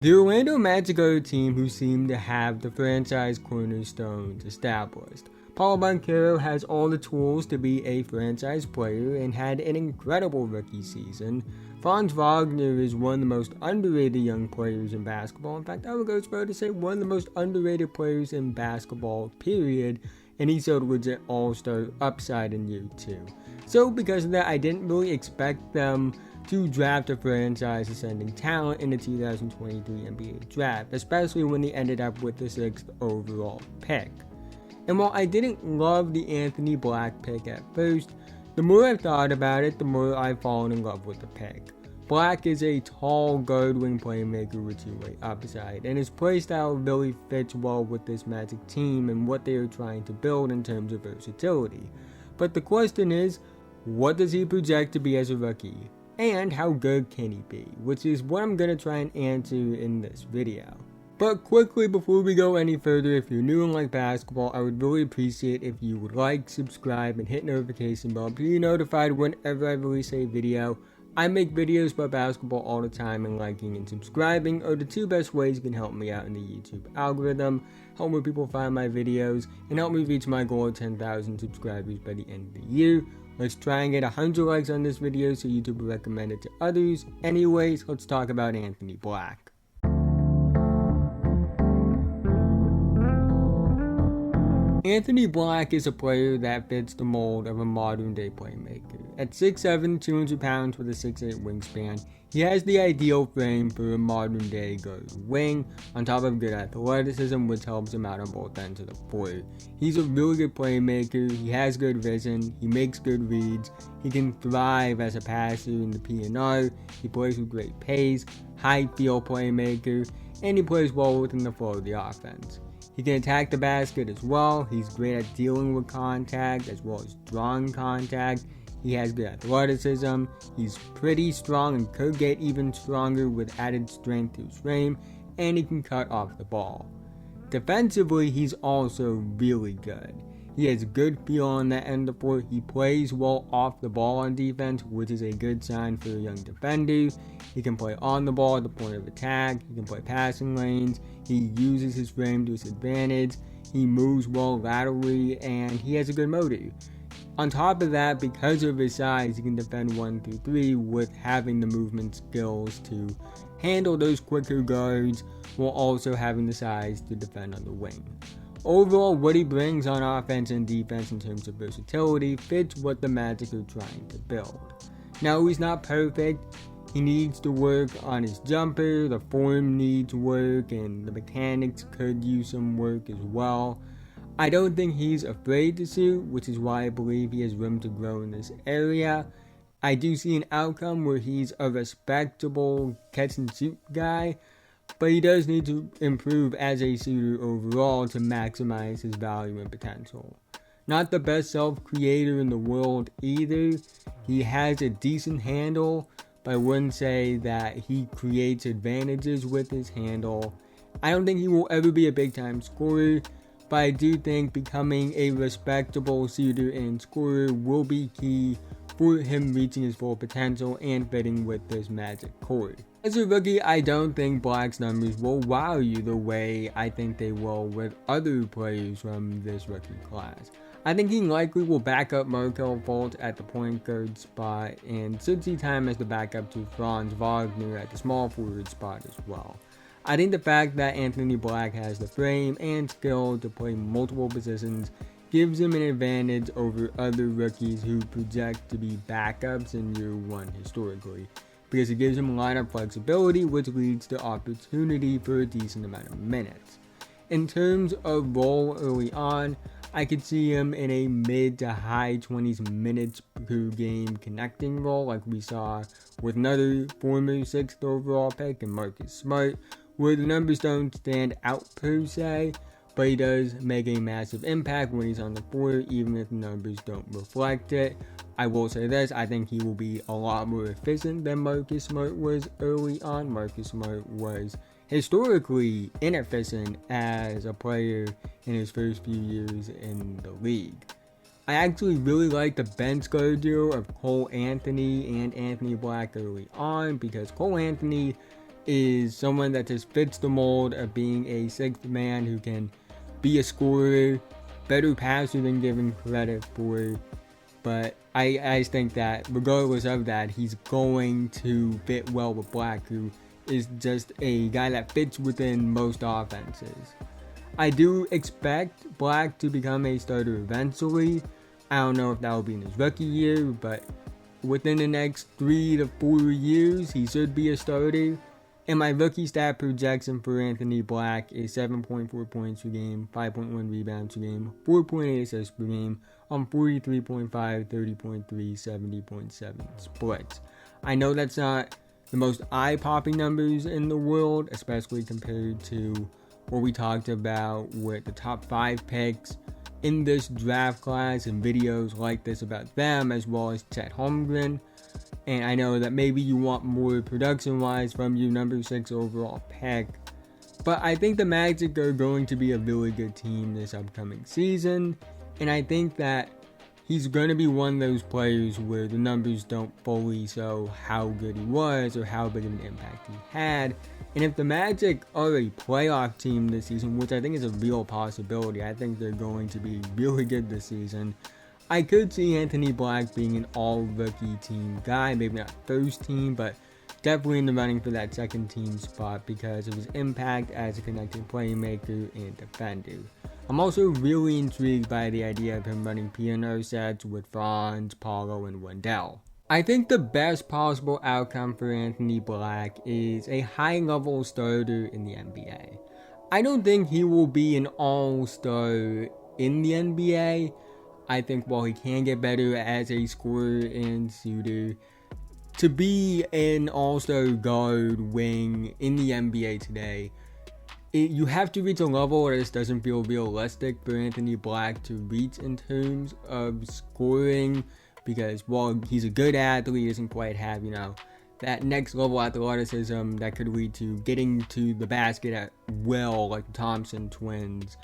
The Orlando Magic are a team who seem to have the franchise cornerstones established. Paolo Banchero has all the tools to be a franchise player and had an incredible rookie season. Franz Wagner is one of the most underrated young players in basketball. In fact, I would go as far to say one of the most underrated players in basketball, period. And he showed legit all-star upside in year 2. So because of that, I didn't really expect them to draft a franchise ascending talent in the 2023 NBA draft, especially when they ended up with the 6th overall pick. And while I didn't love the Anthony Black pick at first, the more I've thought about it, the more I've fallen in love with the pick. Black is a tall guard wing playmaker with two-way upside, and his playstyle really fits well with this Magic team and what they are trying to build in terms of versatility. But the question is, what does he project to be as a rookie? And how good can he be? Which is what I'm going to try and answer in this video. But quickly before we go any further, if you're new and like basketball, I would really appreciate if you would like, subscribe, and hit notification bell to be notified whenever I release a video. I make videos about basketball all the time, and liking and subscribing are the two best ways you can help me out in the YouTube algorithm, help more people find my videos, and help me reach my goal of 10,000 subscribers by the end of the year. Let's try and get 100 likes on this video so YouTube will recommend it to others. Anyways, let's talk about Anthony Black. Anthony Black is a player that fits the mold of a modern day playmaker. At 6'7", 200 pounds with a 6'8" wingspan, he has the ideal frame for a modern day guard wing, on top of good athleticism, which helps him out on both ends of the floor. He's a really good playmaker, he has good vision, he makes good reads, he can thrive as a passer in the P&R, he plays with great pace, high field playmaker, and he plays well within the flow of the offense. He can attack the basket as well, he's great at dealing with contact as well as drawing contact. He has good athleticism, he's pretty strong and could get even stronger with added strength to his frame, and he can cut off the ball. Defensively, he's also really good. He has good feel on that end of the floor, he plays well off the ball on defense, which is a good sign for a young defender. He can play on the ball at the point of attack, he can play passing lanes, he uses his frame to his advantage, he moves well laterally, and he has a good motor. On top of that, because of his size, he can defend 1 through 3 with having the movement skills to handle those quicker guards while also having the size to defend on the wing. Overall, what he brings on offense and defense in terms of versatility fits what the Magic are trying to build. Now, he's not perfect. He needs to work on his jumper, the form needs work, and the mechanics could use some work as well. I don't think he's afraid to shoot, which is why I believe he has room to grow in this area. I do see an outcome where he's a respectable catch and shoot guy, but he does need to improve as a shooter overall to maximize his value and potential. Not the best self-creator in the world either. He has a decent handle, but I wouldn't say that he creates advantages with his handle. I don't think he will ever be a big-time scorer, but I do think becoming a respectable shooter and scorer will be key for him reaching his full potential and fitting with this Magic core. As a rookie, I don't think Black's numbers will wow you the way I think they will with other players from this rookie class. I think he likely will back up Markelle Fultz at the point guard spot and should see time as the backup to Franz Wagner at the small forward spot as well. I think the fact that Anthony Black has the frame and skill to play multiple positions gives him an advantage over other rookies who project to be backups in year 1 historically, because it gives him lineup flexibility, which leads to opportunity for a decent amount of minutes. In terms of role early on, I could see him in a mid to high 20s minutes per game connecting role like we saw with another former 6th overall pick in Marcus Smart, where the numbers don't stand out per se, but he does make a massive impact when he's on the floor, even if the numbers don't reflect it. I will say this, I think he will be a lot more efficient than Marcus Smart was early on. Marcus Smart was historically inefficient as a player in his first few years in the league. I actually really like the bench guard duo of Cole Anthony and Anthony Black early on, because Cole Anthony is someone that just fits the mold of being a sixth man who can be a scorer, better passer than given credit for. But I think that regardless of that, he's going to fit well with Black, who is just a guy that fits within most offenses. I do expect Black to become a starter eventually. I don't know if that will be in his rookie year, but within the next 3 to 4 years, he should be a starter. And my rookie stat projection for Anthony Black is 7.4 points per game, 5.1 rebounds per game, 4.8 assists per game, on 43.5, 30.3, 70.7 splits. I know that's not the most eye-popping numbers in the world, especially compared to what we talked about with the top 5 picks in this draft class and videos like this about them, as well as Chet Holmgren. And I know that maybe you want more production-wise from your number 6 overall pick. But I think the Magic are going to be a really good team this upcoming season. And I think that he's going to be one of those players where the numbers don't fully show how good he was or how big of an impact he had. And if the Magic are a playoff team this season, which I think is a real possibility, I think they're going to be really good this season. I could see Anthony Black being an all-rookie team guy, maybe not first team, but definitely in the running for that second team spot because of his impact as a connected playmaker and defender. I'm also really intrigued by the idea of him running piano sets with Franz, Paolo, and Wendell. I think the best possible outcome for Anthony Black is a high-level starter in the NBA. I don't think he will be an all-star in the NBA. I think while he can get better as a scorer and shooter, to be an all-star guard wing in the NBA today, you have to reach a level that just doesn't feel realistic for Anthony Black to reach in terms of scoring, because while he's a good athlete, he doesn't quite have, that next level athleticism that could lead to getting to the basket at will, like the Thompson twins.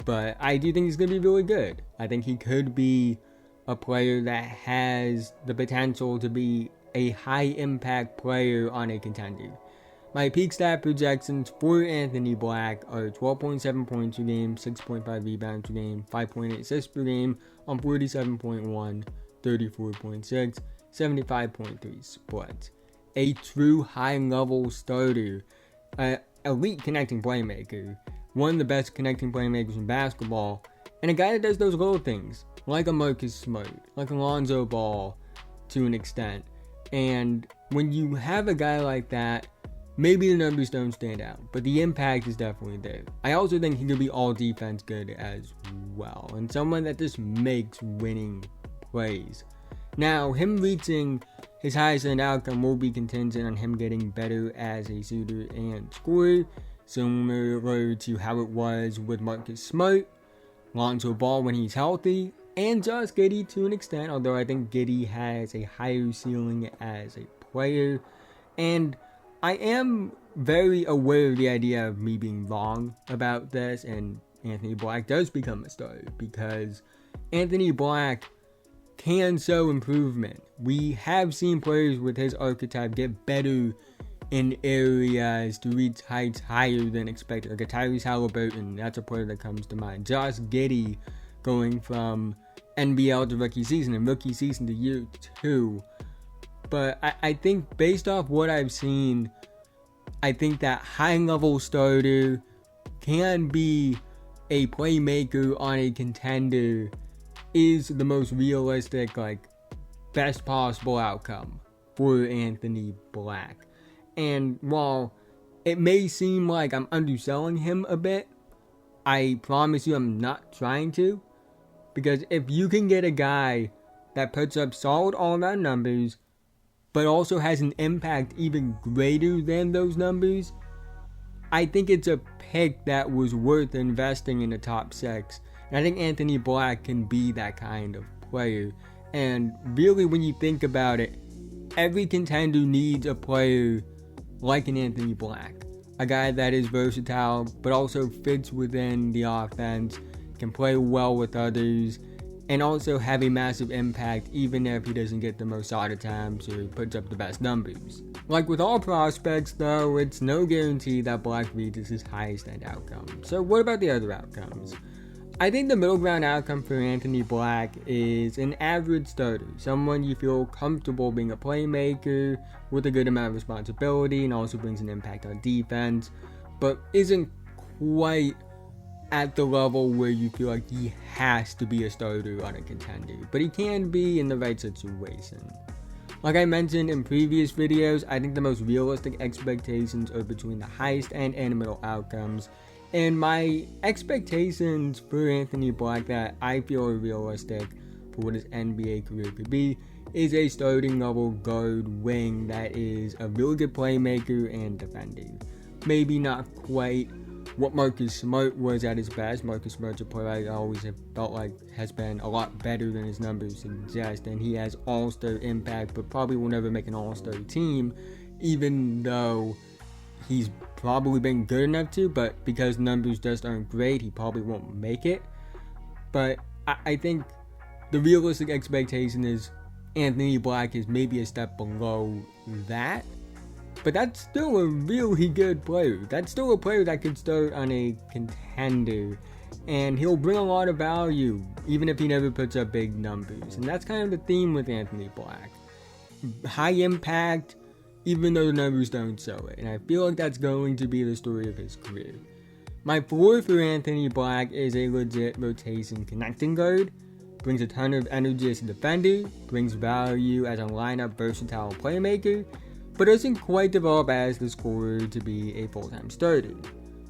But I do think he's going to be really good. I think he could be a player that has the potential to be a high-impact player on a contender. My peak stat projections for Anthony Black are 12.7 points per game, 6.5 rebounds per game, 5.8 assists per game on 47.1, 34.6, 75.3 splits. A true high-level starter, elite connecting playmaker, one of the best connecting playmakers in basketball, and a guy that does those little things, like a Marcus Smart, like Alonzo Ball, to an extent. And when you have a guy like that, maybe the numbers don't stand out, but the impact is definitely there. I also think he could be all defense good as well, and someone that just makes winning plays. Now, him reaching his highest end outcome will be contingent on him getting better as a shooter and scorer, similar to how it was with Marcus Smart, Lonzo Ball when he's healthy, and Josh Giddey to an extent, although I think Giddey has a higher ceiling as a player. And I am very aware of the idea of me being wrong about this, and Anthony Black does become a star, because Anthony Black can show improvement. We have seen players with his archetype get better in areas to reach heights higher than expected. Like a Tyrese Halliburton, that's a player that comes to mind. Josh Giddey going from NBL to rookie season and rookie season to year 2. But I think based off what I've seen, I think that high-level starter can be a playmaker on a contender is the most realistic, best possible outcome for Anthony Black. And while it may seem like I'm underselling him a bit, I promise you I'm not trying to. Because if you can get a guy that puts up solid all-around numbers, but also has an impact even greater than those numbers, I think it's a pick that was worth investing in the top 6. And I think Anthony Black can be that kind of player. And really, when you think about it, every contender needs a player like an Anthony Black. A guy that is versatile, but also fits within the offense, can play well with others, and also have a massive impact even if he doesn't get the most out of times or puts up the best numbers. Like with all prospects though, it's no guarantee that Black reaches his highest end outcome. So what about the other outcomes? I think the middle ground outcome for Anthony Black is an average starter, someone you feel comfortable being a playmaker with a good amount of responsibility and also brings an impact on defense, but isn't quite at the level where you feel like he has to be a starter on a contender, but he can be in the right situation. Like I mentioned in previous videos, I think the most realistic expectations are between the highest end and middle outcomes. And my expectations for Anthony Black that I feel are realistic for what his NBA career could be is a starting level guard wing that is a really good playmaker and defender. Maybe not quite what Marcus Smart was at his best. Marcus Smart's a player I always have felt like has been a lot better than his numbers suggest, and he has all-star impact, but probably will never make an all-star team, even though he's probably been good enough to, but because numbers just aren't great, he probably won't make it. But I think the realistic expectation is Anthony Black is maybe a step below that. But that's still a really good player. That's still a player that could start on a contender. And he'll bring a lot of value, even if he never puts up big numbers. And that's kind of the theme with Anthony Black. High impact, even though the numbers don't show it. And I feel like that's going to be the story of his career. My floor for Anthony Black is a legit rotation connecting guard. Brings a ton of energy as a defender. Brings value as a lineup versatile playmaker. But doesn't quite develop as the scorer to be a full-time starter.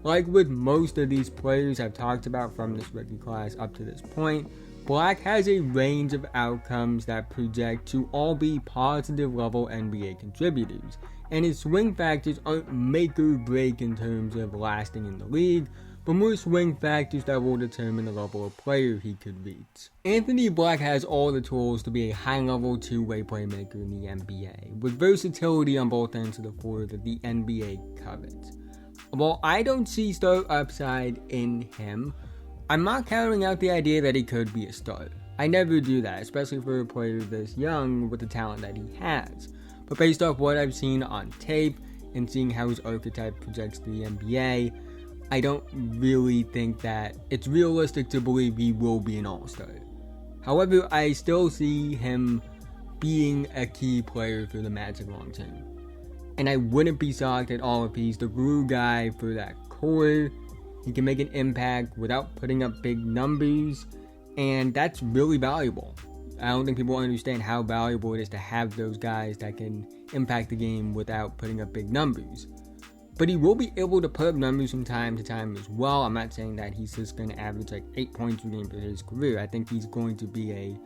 Like with most of these players I've talked about from this rookie class up to this point, Black has a range of outcomes that project to all be positive level NBA contributors, and his swing factors aren't make or break in terms of lasting in the league, but more swing factors that will determine the level of player he could reach. Anthony Black has all the tools to be a high-level two-way playmaker in the NBA, with versatility on both ends of the floor that the NBA covets. While I don't see star upside in him, I'm not counting out the idea that he could be a star. I never do that, especially for a player this young with the talent that he has. But based off what I've seen on tape and seeing how his archetype projects to the NBA, I don't really think that it's realistic to believe he will be an all-star. However, I still see him being a key player for the Magic long term. And I wouldn't be shocked at all if he's the glue guy for that core. He can make an impact without putting up big numbers, and that's really valuable. I don't think people understand how valuable it is to have those guys that can impact the game without putting up big numbers. But he will be able to put up numbers from time to time as well. I'm not saying that he's just going to average like 8 points a game for his career. I think he's going to be a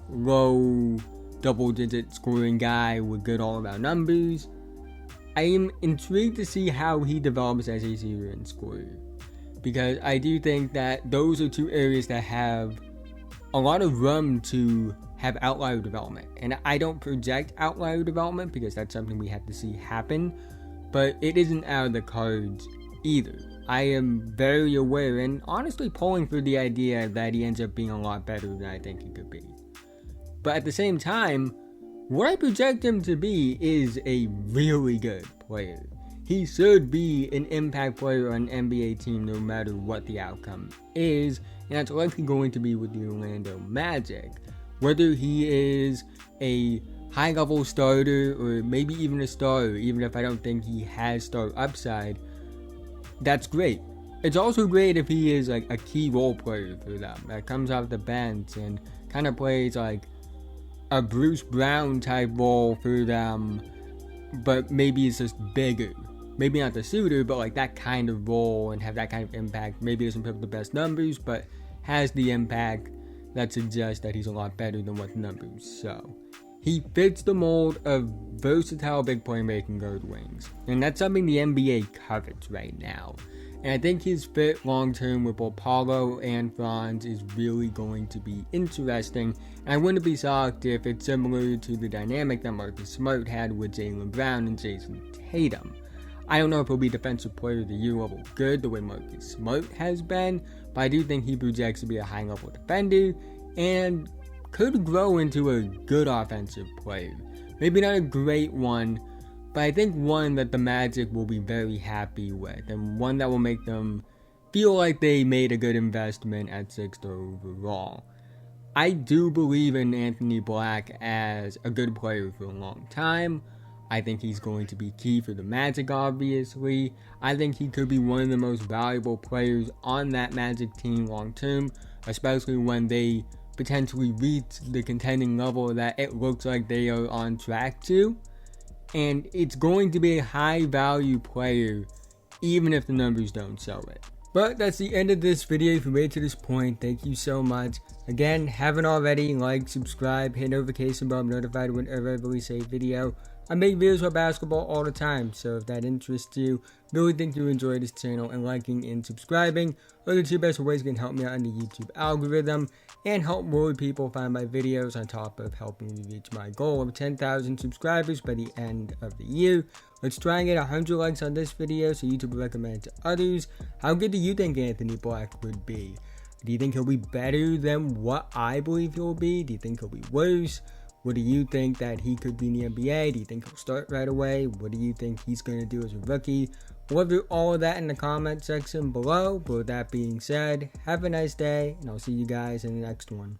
low double-digit scoring guy with good all-around numbers. I am intrigued to see how he develops as a shooter and scorer, because I do think that those are two areas that have a lot of room to have outlier development. And I don't project outlier development because that's something we have to see happen, but it isn't out of the cards either. I am very aware and honestly pulling for the idea that he ends up being a lot better than I think he could be. But at the same time, what I project him to be is a really good player. He should be an impact player on an NBA team no matter what the outcome is, and that's likely going to be with the Orlando Magic. Whether he is a high-level starter or maybe even a starter, even if I don't think he has star upside, that's great. It's also great if he is like a key role player for them that comes off the bench and kind of plays like a Bruce Brown type role for them, but maybe it's just bigger. Maybe not the shooter, but like that kind of role and have that kind of impact. Maybe doesn't put up the best numbers, but has the impact that suggests that he's a lot better than what the numbers show. He fits the mold of versatile big playmaking guard wings, and that's something the NBA covets right now. And I think his fit long-term with both Paolo and Franz is really going to be interesting. And I wouldn't be shocked if it's similar to the dynamic that Marcus Smart had with Jaylen Brown and Jason Tatum. I don't know if he'll be Defensive Player of the Year level good the way Marcus Smart has been, but I do think he projects to be a high-level defender and could grow into a good offensive player. Maybe not a great one, but I think one that the Magic will be very happy with, and one that will make them feel like they made a good investment at 6th overall. I do believe in Anthony Black as a good player for a long time. I think he's going to be key for the Magic, obviously. I think he could be one of the most valuable players on that Magic team long term, especially when they potentially reach the contending level that it looks like they are on track to. And it's going to be a high value player, even if the numbers don't show it. But that's the end of this video. If you made it to this point, thank you so much. Again, haven't already, like, subscribe, hit notification bell, I'm notified whenever I release a video. I make videos about basketball all the time, so if that interests you, really think you enjoy this channel, and liking and subscribing are the two best ways you can help me out in the YouTube algorithm and help more people find my videos, on top of helping me reach my goal of 10,000 subscribers by the end of the year. Let's try and get 100 likes on this video so YouTube will recommend it to others. How good do you think Anthony Black would be? Do you think he'll be better than what I believe he'll be? Do you think he'll be worse? What do you think that he could be in the NBA? Do you think he'll start right away? What do you think he's going to do as a rookie? We'll do all of that in the comment section below. But with that being said, have a nice day, and I'll see you guys in the next one.